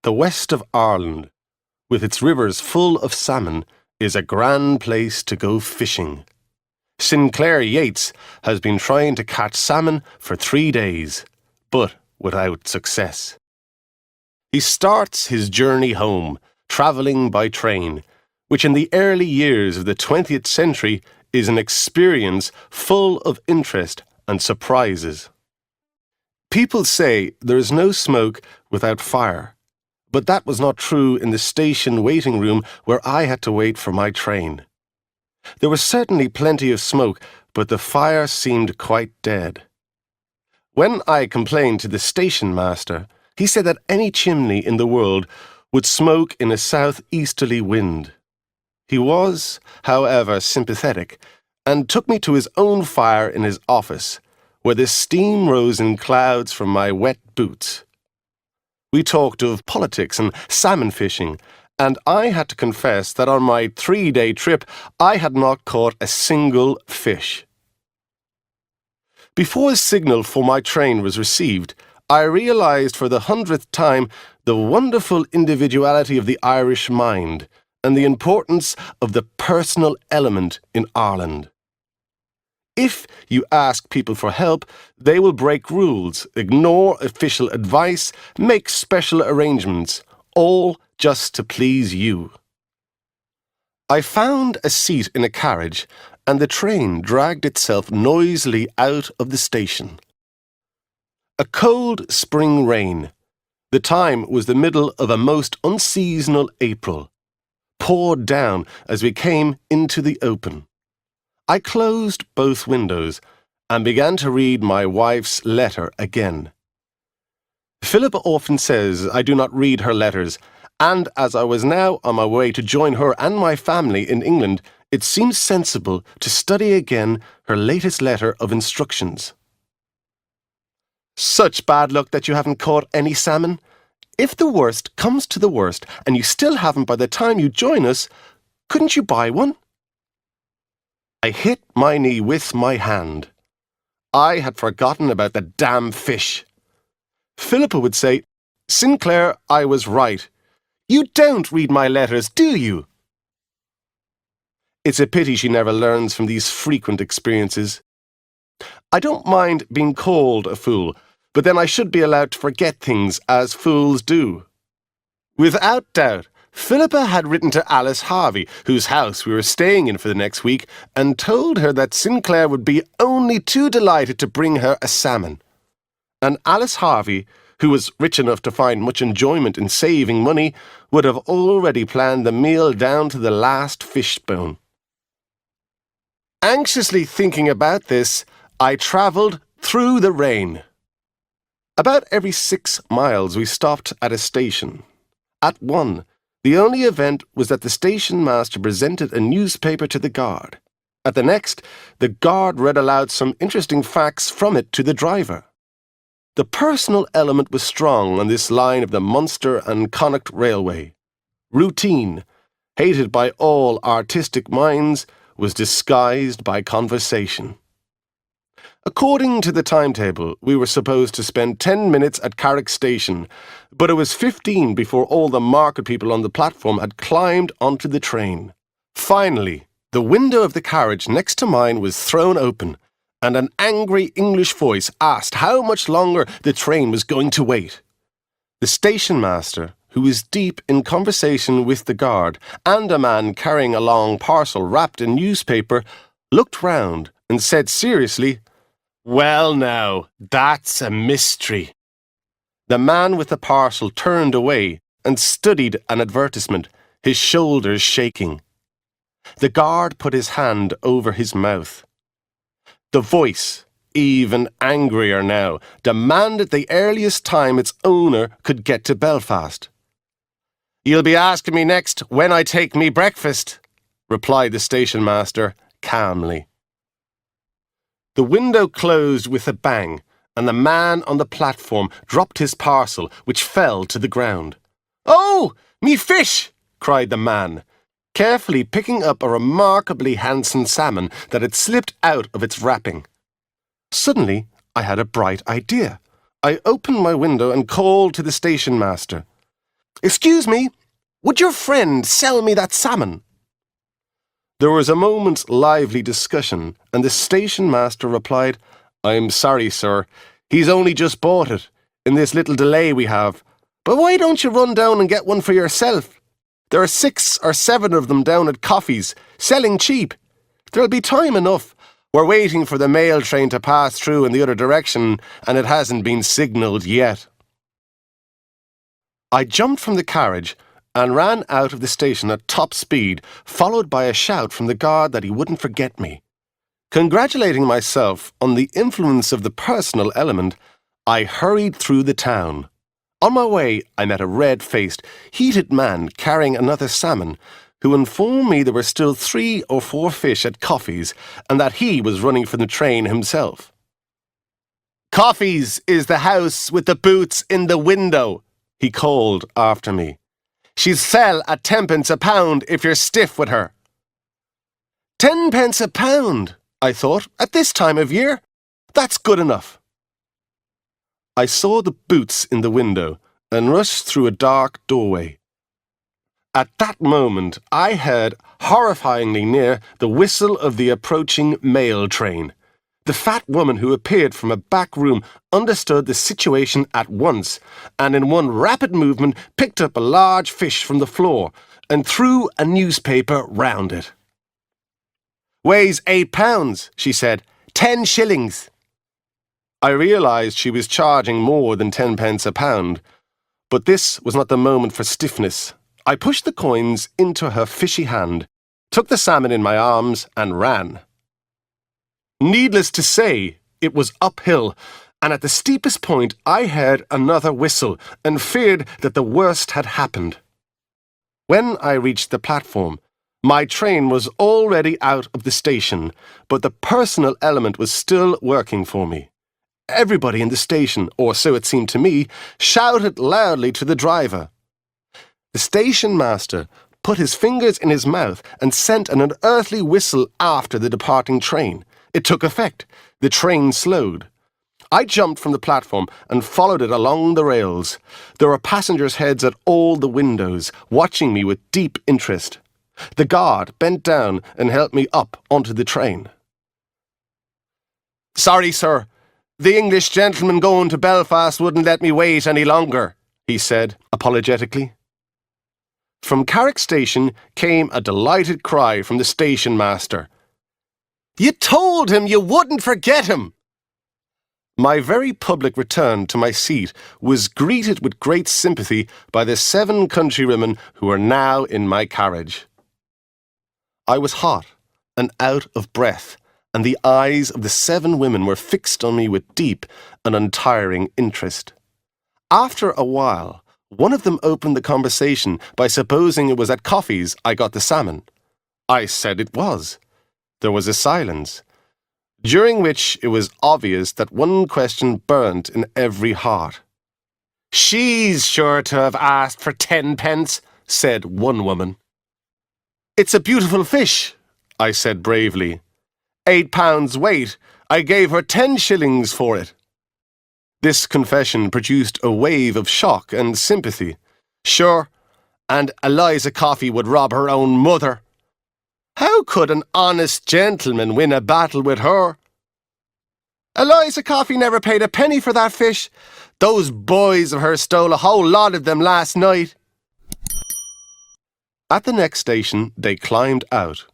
The west of Ireland, with its rivers full of salmon, is a grand place to go fishing. Sinclair has been trying to catch salmon for 3 days, but without success. He starts his journey home, travelling by train, which in the early years of the 20th century is an experience full of interest and surprises. People say there is no smoke without fire, but that was not true in the station waiting room where I had to wait for my train. There was certainly plenty of smoke, but the fire seemed quite dead. When I complained to the station master, he said that any chimney in the world would smoke in a southeasterly wind. He was, however, sympathetic, and took me to his own fire in his office, where the steam rose in clouds from my wet boots. We talked of politics and salmon fishing, and I had to confess that on my 3-day trip I had not caught a single fish. Before the signal for my train was received, I realised for the 100th time the wonderful individuality of the Irish mind and the importance of the personal element in Ireland. If you ask people for help, they will break rules, ignore official advice, make special arrangements, all just to please you. I found a seat in a carriage, and the train dragged itself noisily out of the station. A cold spring rain, the time was the middle of a most unseasonal April, poured down as we came into the open. I closed both windows and began to read my wife's letter again. Philippa often says I do not read her letters, and as I was now on my way to join her and my family in England, it seemed sensible to study again her latest letter of instructions. Such bad luck that you haven't caught any salmon. If the worst comes to the worst, and you still haven't by the time you join us, couldn't you buy one? I hit my knee with my hand. I had forgotten about the damn fish. Philippa would say, "Sinclair, I was right. You don't read my letters, do you?" It's a pity she never learns from these frequent experiences. I don't mind being called a fool, but then I should be allowed to forget things as fools do. Without doubt, Philippa had written to Alice Harvey, whose house we were staying in for the next week, and told her that Sinclair would be only too delighted to bring her a salmon. And Alice Harvey, who was rich enough to find much enjoyment in saving money, would have already planned the meal down to the last fishbone. Anxiously thinking about this, I travelled through the rain. About every 6 miles we stopped at a station. At one, the only event was that the station master presented a newspaper to the guard. At the next, the guard read aloud some interesting facts from it to the driver. The personal element was strong on this line of the Munster and Connacht Railway. Routine, hated by all artistic minds, was disguised by conversation. According to the timetable, we were supposed to spend 10 minutes at Carrick Station, but it was 15 before all the market people on the platform had climbed onto the train. Finally, the window of the carriage next to mine was thrown open, and an angry English voice asked how much longer the train was going to wait. The station master, who was deep in conversation with the guard, and a man carrying a long parcel wrapped in newspaper, looked round and said seriously, "Well now, that's a mystery." The man with the parcel turned away and studied an advertisement, his shoulders shaking. The guard put his hand over his mouth. The voice, even angrier now, demanded the earliest time its owner could get to Belfast. "You'll be asking me next when I take me breakfast," replied the station master calmly. The window closed with a bang, and the man on the platform dropped his parcel, which fell to the ground. "Oh, me fish!" cried the man, carefully picking up a remarkably handsome salmon that had slipped out of its wrapping. Suddenly, I had a bright idea. I opened my window and called to the station master. "Excuse me, would your friend sell me that salmon?" There was a moment's lively discussion, and the station master replied, "I'm sorry, sir. He's only just bought it, in this little delay we have. But why don't you run down and get one for yourself? There are 6 or 7 of them down at Coffee's, selling cheap. There'll be time enough. We're waiting for the mail train to pass through in the other direction, and it hasn't been signalled yet." I jumped from the carriage and ran out of the station at top speed, followed by a shout from the guard that he wouldn't forget me. Congratulating myself on the influence of the personal element, I hurried through the town. On my way, I met a red-faced, heated man carrying another salmon, who informed me there were still 3 or 4 fish at Coffee's, and that he was running for the train himself. "Coffee's is the house with the boots in the window," he called after me. "She'll sell at 10p a pound if you're stiff with her." 10p a pound, I thought, at this time of year? That's good enough. I saw the boots in the window and rushed through a dark doorway. At that moment, I heard, horrifyingly near, the whistle of the approaching mail train. The fat woman who appeared from a back room understood the situation at once, and in one rapid movement picked up a large fish from the floor and threw a newspaper round it. "Weighs 8 pounds, she said. 10 shillings. I realised she was charging more than 10p a pound, but this was not the moment for stiffness. I pushed the coins into her fishy hand, took the salmon in my arms, and ran. Needless to say, it was uphill, and at the steepest point I heard another whistle and feared that the worst had happened. When I reached the platform, my train was already out of the station, but the personal element was still working for me. Everybody in the station, or so it seemed to me, shouted loudly to the driver. The station master put his fingers in his mouth and sent an unearthly whistle after the departing train. It took effect. The train slowed. I jumped from the platform and followed it along the rails. There were passengers' heads at all the windows, watching me with deep interest. The guard bent down and helped me up onto the train. "Sorry, sir. The English gentleman going to Belfast wouldn't let me wait any longer," he said, apologetically. From Carrick Station came a delighted cry from the station master. "You told him you wouldn't forget him!" My very public return to my seat was greeted with great sympathy by the 7 countrywomen who were now in my carriage. I was hot and out of breath, and the eyes of the 7 women were fixed on me with deep and untiring interest. After a while, one of them opened the conversation by supposing it was at Coffee's I got the salmon. I said it was. There was a silence, during which it was obvious that one question burnt in every heart. "She's sure to have asked for 10p, said one woman. "It's a beautiful fish," I said bravely. 8 pounds weight. I gave her 10 shillings for it. This confession produced a wave of shock and sympathy. Sure, and Eliza Coffey would rob her own mother. How could an honest gentleman win a battle with her? Eliza Coffey never paid a penny for that fish. Those boys of hers stole a whole lot of them last night. At the next station, they climbed out.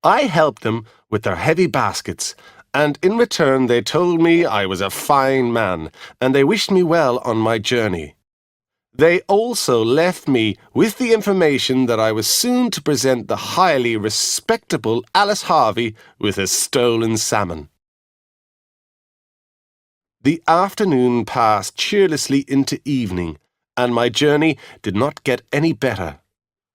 I helped them with their heavy baskets, and in return they told me I was a fine man, and they wished me well on my journey. They also left me with the information that I was soon to present the highly respectable Alice Harvey with a stolen salmon. The afternoon passed cheerlessly into evening, and my journey did not get any better.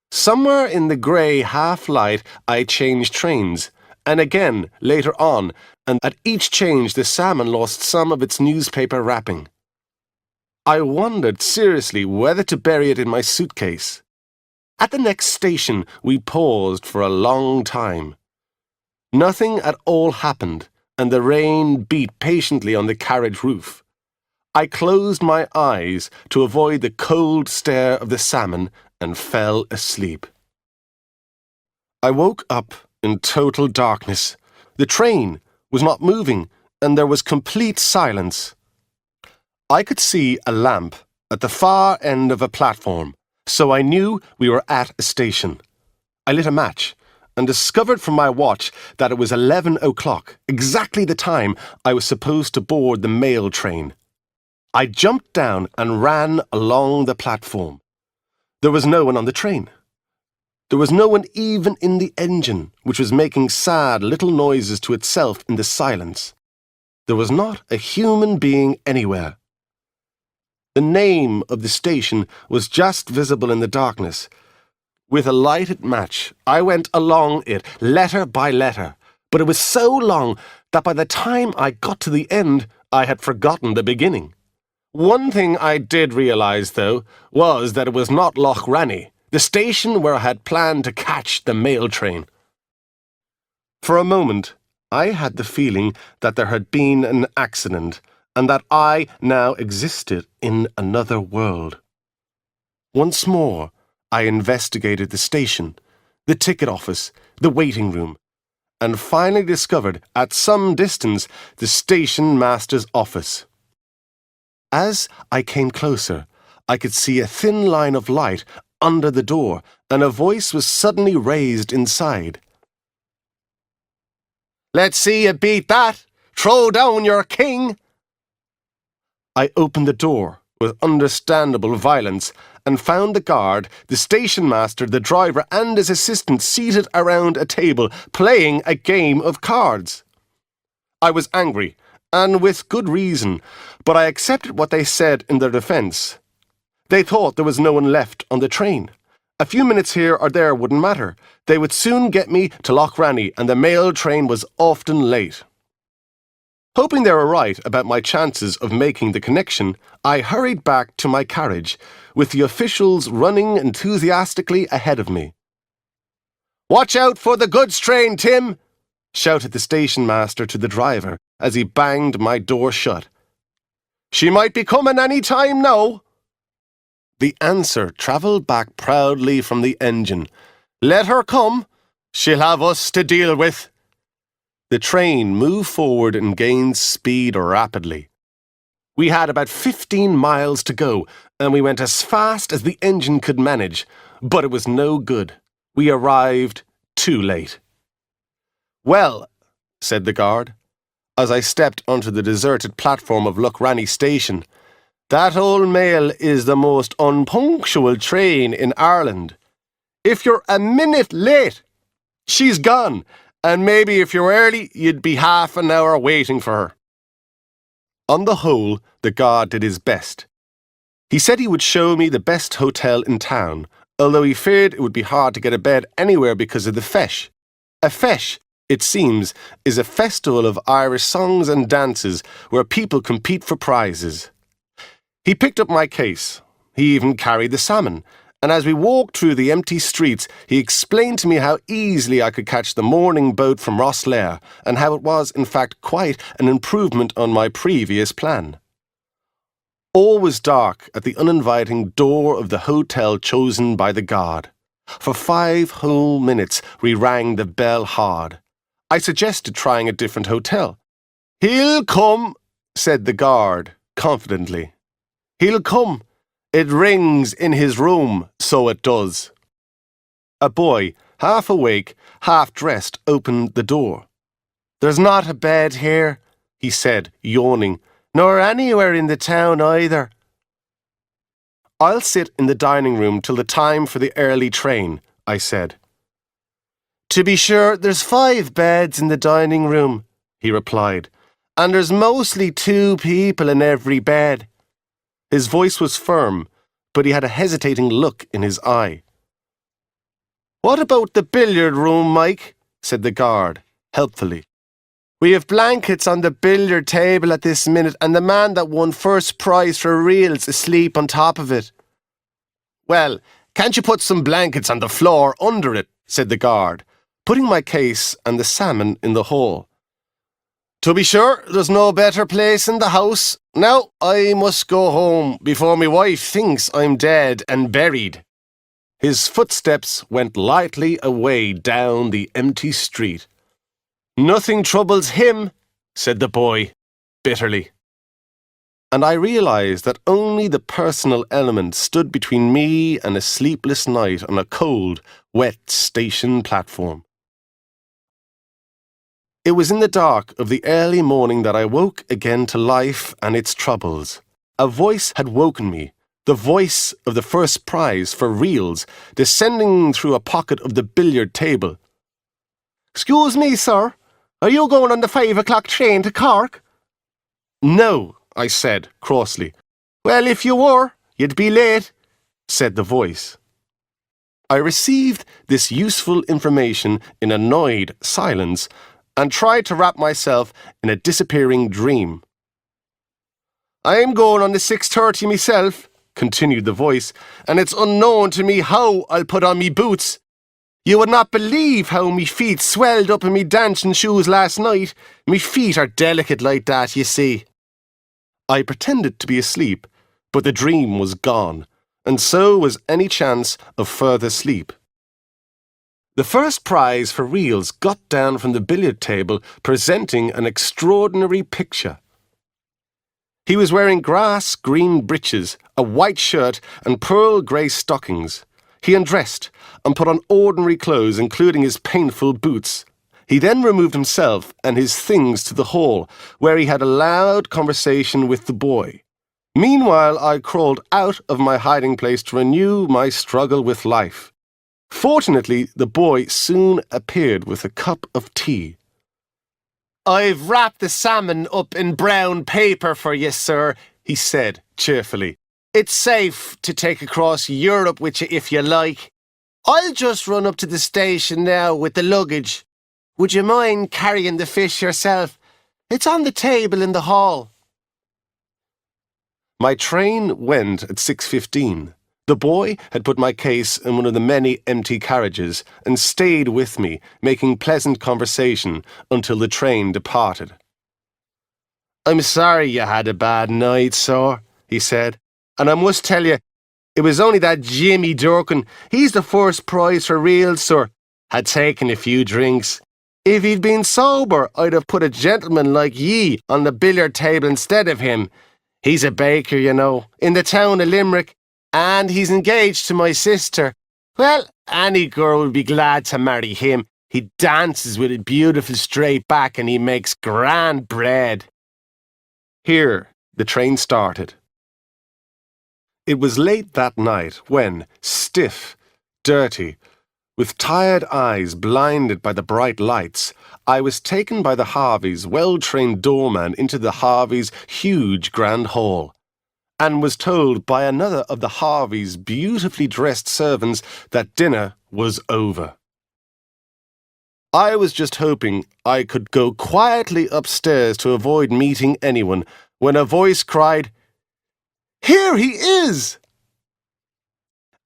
Somewhere in the grey half-light I changed trains, and again later on, and at each change the salmon lost some of its newspaper wrapping. I wondered seriously whether to bury it in my suitcase. At the next station we paused for a long time. Nothing at all happened, and the rain beat patiently on the carriage roof. I closed my eyes to avoid the cold stare of the salmon and fell asleep. I woke up in total darkness. The train was not moving, and there was complete silence. I could see a lamp at the far end of a platform, so I knew we were at a station. I lit a match and discovered from my watch that it was 11 o'clock, exactly the time I was supposed to board the mail train. I jumped down and ran along the platform. There was no one on the train. There was no one even in the engine, which was making sad little noises to itself in the silence. There was not a human being anywhere. The name of the station was just visible in the darkness. With a lighted match, I went along it, letter by letter, but it was so long that by the time I got to the end, I had forgotten the beginning. One thing I did realise, though, was that it was not Loch Ranny, the station where I had planned to catch the mail train. For a moment, I had the feeling that there had been an accident, and that I now existed in another world. Once more, I investigated the station, the ticket office, the waiting room, and finally discovered, at some distance, the station master's office. As I came closer, I could see a thin line of light under the door, and a voice was suddenly raised inside. "Let's see you beat that! Throw down your king!" I opened the door with understandable violence and found the guard, the station master, the driver, and his assistant seated around a table playing a game of cards. I was angry, and with good reason, but I accepted what they said in their defence. They thought there was no one left on the train. A few minutes here or there wouldn't matter. They would soon get me to Loch Ranny, and the mail train was often late. Hoping they were right about my chances of making the connection, I hurried back to my carriage, with the officials running enthusiastically ahead of me. "Watch out for the goods train, Tim!" shouted the station master to the driver as he banged my door shut. "She might be coming any time now." The answer travelled back proudly from the engine. "Let her come. She'll have us to deal with." The train moved forward and gained speed rapidly. We had about 15 miles to go, and we went as fast as the engine could manage, but it was no good. We arrived too late. "Well," said the guard, as I stepped onto the deserted platform of Loch Ranny station, "that old mail is the most unpunctual train in Ireland. If you're a minute late, she's gone. And maybe if you're early, you'd be half an hour waiting for her." On the whole, the guard did his best. He said he would show me the best hotel in town, although he feared it would be hard to get a bed anywhere because of the feis. A feis, it seems, is a festival of Irish songs and dances where people compete for prizes. He picked up my case. He even carried the salmon, and as we walked through the empty streets, he explained to me how easily I could catch the morning boat from Clare, and how it was, in fact, quite an improvement on my previous plan. All was dark at the uninviting door of the hotel chosen by the guard. For 5 whole minutes we rang the bell hard. I suggested trying a different hotel. "He'll come," said the guard, confidently. "He'll come. It rings in his room, so it does." A boy, half awake, half dressed, opened the door. "There's not a bed here," he said, yawning, "nor anywhere in the town either." "I'll sit in the dining room till the time for the early train," I said. "To be sure, there's 5 beds in the dining room," he replied, "and there's mostly 2 people in every bed." His voice was firm, but he had a hesitating look in his eye. "What about the billiard room, Mike?" said the guard, helpfully. "We have blankets on the billiard table at this minute, and the man that won first prize for reels asleep on top of it." "Well, can't you put some blankets on the floor under it?" said the guard, putting my case and the salmon in the hall. To be sure, there's no better place in the house. Now I must go home before my wife thinks I'm dead and buried. His footsteps went lightly away down the empty street. Nothing troubles him, said the boy, bitterly. And I realized that only the personal element stood between me and a sleepless night on a cold, wet station platform. It was in the dark of the early morning that I woke again to life and its troubles. A voice had woken me, the voice of the first prize for reels, descending through a pocket of the billiard table. "Excuse me, sir, are you going on the 5 o'clock train to Cork?" "No," I said crossly. "Well, if you were, you'd be late," said the voice. I received this useful information in annoyed silence and tried to wrap myself in a disappearing dream. "I'm going on the 6:30 myself," continued the voice, "and it's unknown to me how I'll put on me boots. You would not believe how me feet swelled up in me dancing shoes last night. Me feet are delicate like that, you see." I pretended to be asleep, but the dream was gone, and so was any chance of further sleep. The first prize for reels got down from the billiard table, presenting an extraordinary picture. He was wearing grass-green breeches, a white shirt, and pearl-grey stockings. He undressed and put on ordinary clothes, including his painful boots. He then removed himself and his things to the hall, where he had a loud conversation with the boy. Meanwhile, I crawled out of my hiding place to renew my struggle with life. Fortunately, the boy soon appeared with a cup of tea. "I've wrapped the salmon up in brown paper for you, sir," he said cheerfully. "It's safe to take across Europe with you if you like. I'll just run up to the station now with the luggage. Would you mind carrying the fish yourself? It's on the table in the hall." My train went at 6:15. The boy had put my case in one of the many empty carriages and stayed with me, making pleasant conversation until the train departed. "I'm sorry you had a bad night, sir," he said, "and I must tell you, it was only that Jimmy Durkin, he's the first prize for real, sir, had taken a few drinks. If he'd been sober, I'd have put a gentleman like ye on the billiard table instead of him. He's a baker, you know, in the town of Limerick, and he's engaged to my sister. Well, any girl would be glad to marry him. He dances with a beautiful straight back and he makes grand bread." Here, the train started. It was late that night when, stiff, dirty, with tired eyes blinded by the bright lights, I was taken by the Harveys' well-trained doorman into the Harveys' huge grand hall, and was told by another of the Harveys' beautifully dressed servants that dinner was over. I was just hoping I could go quietly upstairs to avoid meeting anyone when a voice cried, "Here he is!"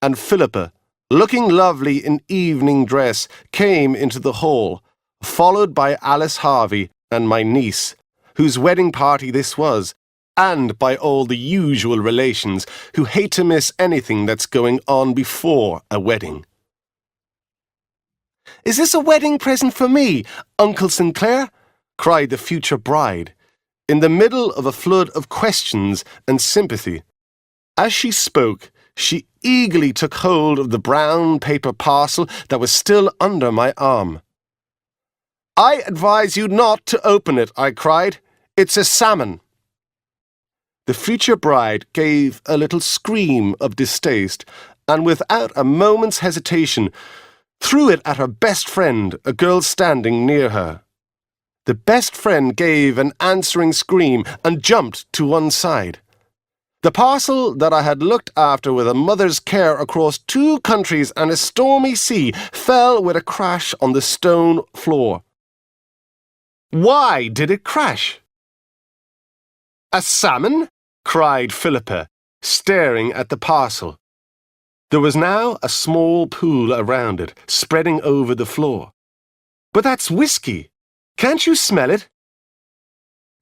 And Philippa, looking lovely in evening dress, came into the hall, followed by Alice Harvey and my niece, whose wedding party this was, and by all the usual relations who hate to miss anything that's going on before a wedding. "Is this a wedding present for me, Uncle Sinclair?" cried the future bride, in the middle of a flood of questions and sympathy. As she spoke, she eagerly took hold of the brown paper parcel that was still under my arm. "I advise you not to open it," I cried. "It's a salmon." The future bride gave a little scream of distaste, and without a moment's hesitation, threw it at her best friend, a girl standing near her. The best friend gave an answering scream and jumped to one side. The parcel that I had looked after with a mother's care across 2 countries and a stormy sea fell with a crash on the stone floor. Why did it crash? "A salmon?" cried Philippa, staring at the parcel. There was now a small pool around it, spreading over the floor. "But that's whiskey. Can't you smell it?"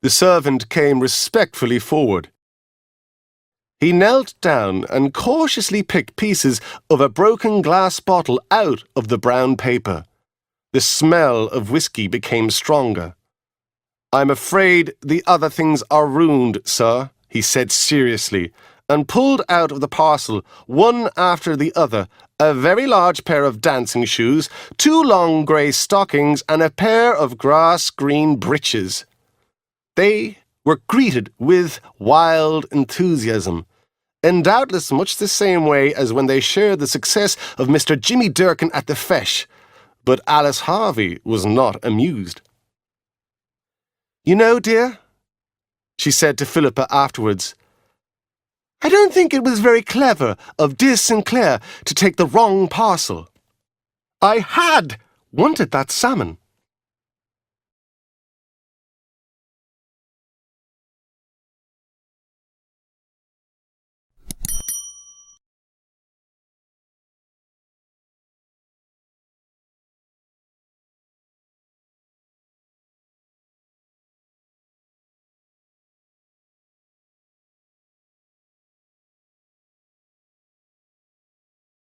The servant came respectfully forward. He knelt down and cautiously picked pieces of a broken glass bottle out of the brown paper. The smell of whiskey became stronger. "I'm afraid the other things are ruined, sir," he said seriously, and pulled out of the parcel, one after the other, a very large pair of dancing shoes, 2 long grey stockings, and a pair of grass-green breeches. They were greeted with wild enthusiasm, in doubtless much the same way as when they shared the success of Mr. Jimmy Durkin at the Fesh, but Alice Harvey was not amused. "You know, dear," she said to Philippa afterwards, "I don't think it was very clever of dear Sinclair to take the wrong parcel. I had wanted that salmon."